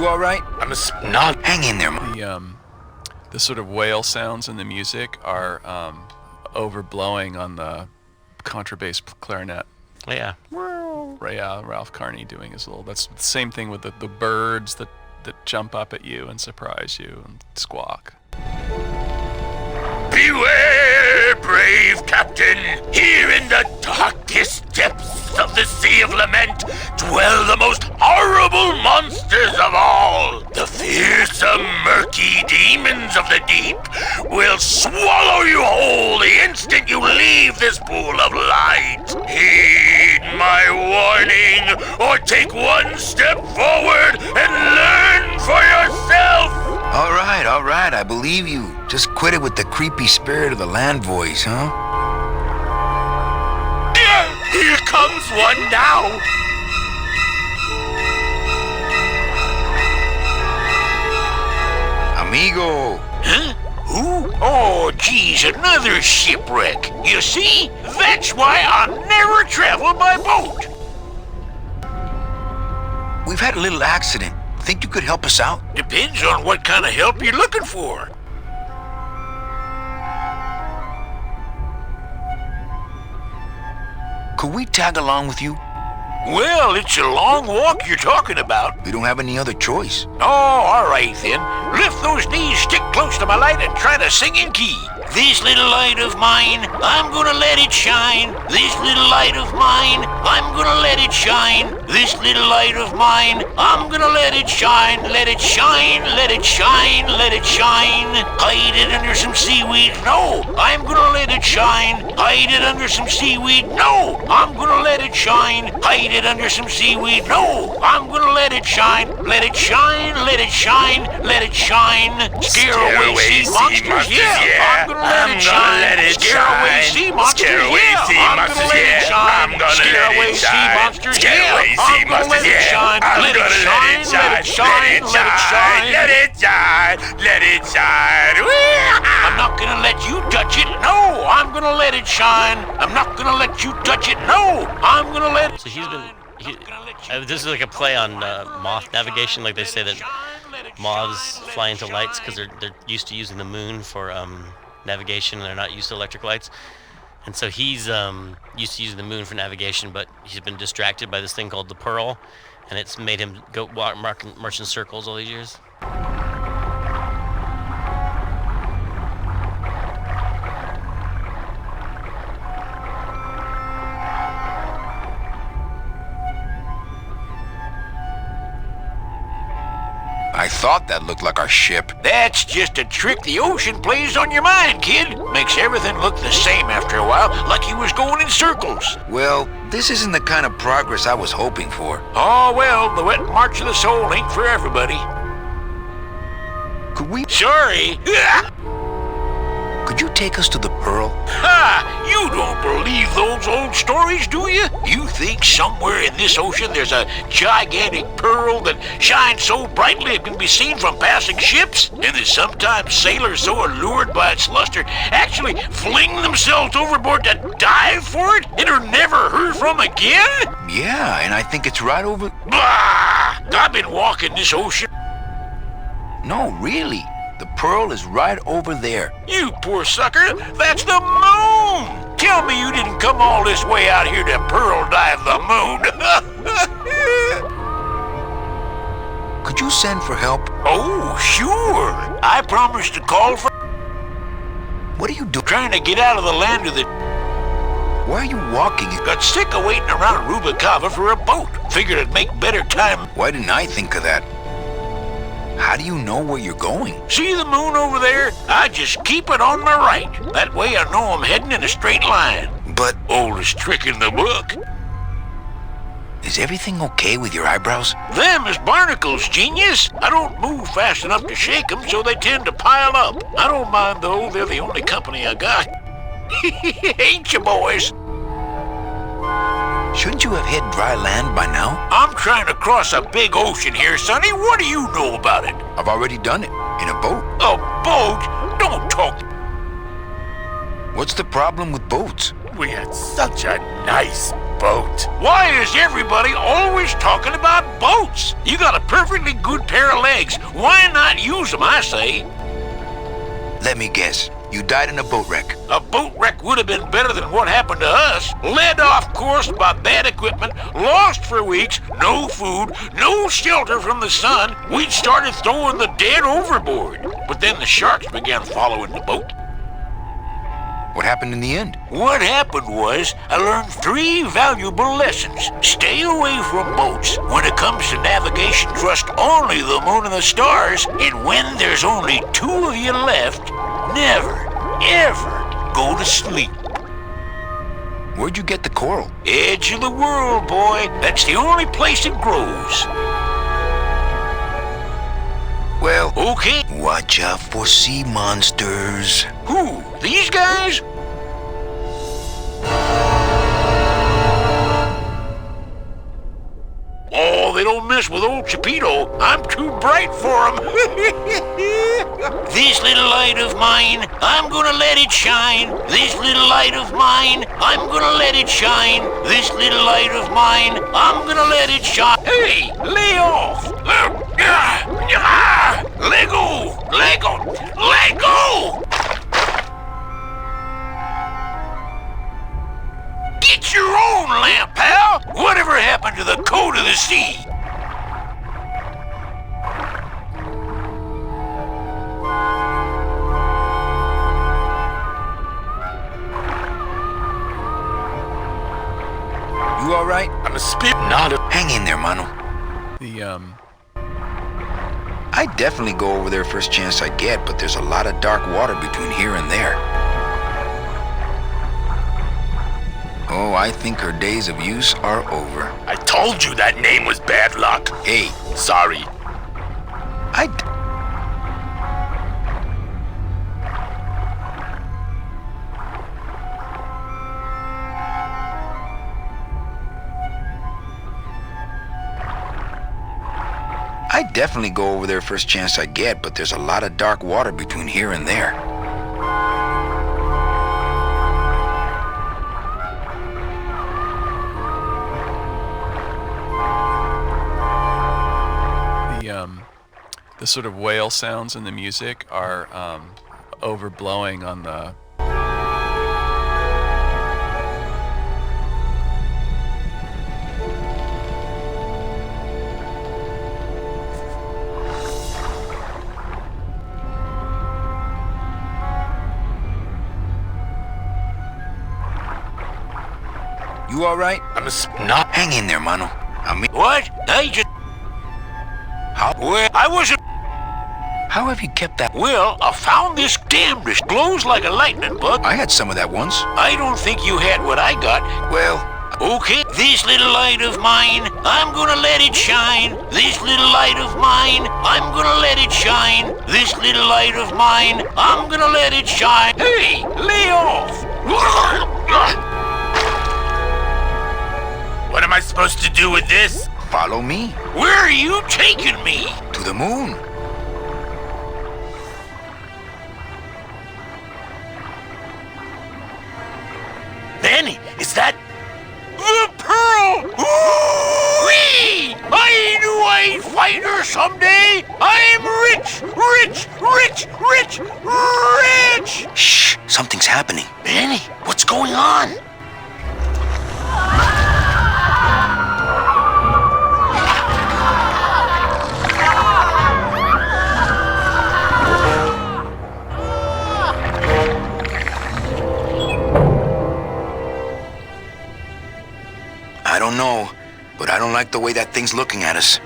You all right? Not. Hang in there, man. The sort of whale sounds in the music are overblowing on the contrabass clarinet. Yeah. Ralph Carney doing his little. That's the same thing with the birds that jump up at you and surprise you and squawk. Beware, brave captain! Here in the darkest depths of the Sea of Lament dwell the most horrible monsters of all. The fearsome, murky demons of the deep will swallow you whole the instant you leave this pool of light. Heed my warning, or take one step forward and learn for yourself! All right, I believe you. Just quit it with the creepy spirit of the land voice, huh? Here comes one now! Amigo! Huh? Who? Oh, geez, another shipwreck. You see? That's why I'll never travel by boat. We've had a little accident. Think you could help us out? Depends on what kind of help you're looking for. Could we tag along with you? Well, it's a long walk you're talking about. We don't have any other choice. Oh, all right then. Lift those knees, stick close to my light, and try to sing in key. This little light of mine, I'm gonna let it shine. This little light of mine, I'm gonna let it shine. This little light of mine, I'm gonna let it shine. Let it shine, let it shine, let it shine. Hide it under some seaweed. No, I'm gonna let it shine. Hide it under some seaweed. No, I'm gonna let it shine. Hide it under some seaweed. No, I'm gonna let it shine. Let it shine, let it shine, let it shine. Scare away sea monsters. Yeah, I'm gonna let it shine. Scare away sea monsters. Yeah, I'm gonna let it shine. Scare away sea monsters. Yeah, I'm gonna let it shine. Let it shine, let it shine, let it shine. Let it shine, let it shine. I'm not gonna let you touch it. No, I'm gonna let it shine. I'm not gonna let you touch it. No, I'm gonna let it. So this is like a play on moth navigation. Like they say that moths fly into lights because they're used to using the moon for navigation, and they're not used to electric lights. And so he's used to using the moon for navigation, but he's been distracted by this thing called the Pearl, and it's made him go march in circles all these years. I thought that looked like our ship. That's just a trick the ocean plays on your mind, kid. Makes everything look the same after a while, like you was going in circles. Well, this isn't the kind of progress I was hoping for. Oh, well, the wet march of the soul ain't for everybody. Could we... Sorry. Could you take us to the Pearl? Ha! You don't believe those old stories, do you? You think somewhere in this ocean there's a gigantic pearl that shines so brightly it can be seen from passing ships? And that sometimes sailors so allured by its luster actually fling themselves overboard to dive for it and are never heard from again? Yeah, and I think it's right over... Bah! I've been walking this ocean. No, really. The Pearl is right over there. You poor sucker, that's the moon! Tell me you didn't come all this way out here to pearl dive the moon. Could you send for help? Oh, sure. I promised to call for... What are you doing? Trying to get out of the land of the... Why are you walking? Got sick of waiting around Rubicava for a boat. Figured it'd make better time. Why didn't I think of that? How do you know where you're going? See the moon over there? I just keep it on my right. That way I know I'm heading in a straight line. But... Oldest trick in the book. Is everything okay with your eyebrows? Them is barnacles, genius. I don't move fast enough to shake them, so they tend to pile up. I don't mind, though. They're the only company I got. Ain't you, boys? Shouldn't you have hit dry land by now? I'm trying to cross a big ocean here, Sonny. What do you know about it? I've already done it. In a boat. A boat? Don't talk. What's the problem with boats? We had such a nice boat. Why is everybody always talking about boats? You got a perfectly good pair of legs. Why not use them, I say? Let me guess. You died in a boat wreck. A boat wreck would have been better than what happened to us. Led off course by bad equipment, lost for weeks, no food, no shelter from the sun. We'd started throwing the dead overboard. But then the sharks began following the boat. What happened in the end? What happened was, I learned 3 valuable lessons. Stay away from boats. When it comes to navigation, trust only the moon and the stars. And when there's only 2 of you left, never, ever go to sleep. Where'd you get the coral? Edge of the world, boy. That's the only place it grows. Well, Okay. watch out for sea monsters. Who? These guys? Oh, they don't mess with old Chipito. I'm too bright for them. This little light of mine, I'm gonna let it shine. This little light of mine, I'm gonna let it shine. This little light of mine, I'm gonna let it shine. Hey, lay off. Let go. Let go. Let go. Get your own lamp, pal! Whatever happened to the code of the sea? You all right? I'm a spit, not a... Hang in there, mano. I'd definitely go over there first chance I get, but there's a lot of dark water between here and there. Oh, I think her days of use are over. I told you that name was bad luck. Hey, Sorry. I'd definitely go over there first chance I get, but there's a lot of dark water between here and there. The sort of whale sounds in the music are overblowing on the... You all right? I'm a not... Hang in there, mano. What? I just... How? Well, I wasn't... How have you kept that? Well, I found this damnedest. Glows like a lightning bug. I had some of that once. I don't think you had what I got. Well, Okay, this little light of mine, I'm gonna let it shine. This little light of mine, I'm gonna let it shine. This little light of mine, I'm gonna let it shine. Hey, lay off. What am I supposed to do with this? follow me Where are you taking me? to the moon. Danny, is that... The pearl! Whee! I knew I'd find her someday! I'm rich! Rich! Rich! Rich! Rich! Shh, something's happening. Danny, what's going on? I don't know, but I don't like the way that thing's looking at us.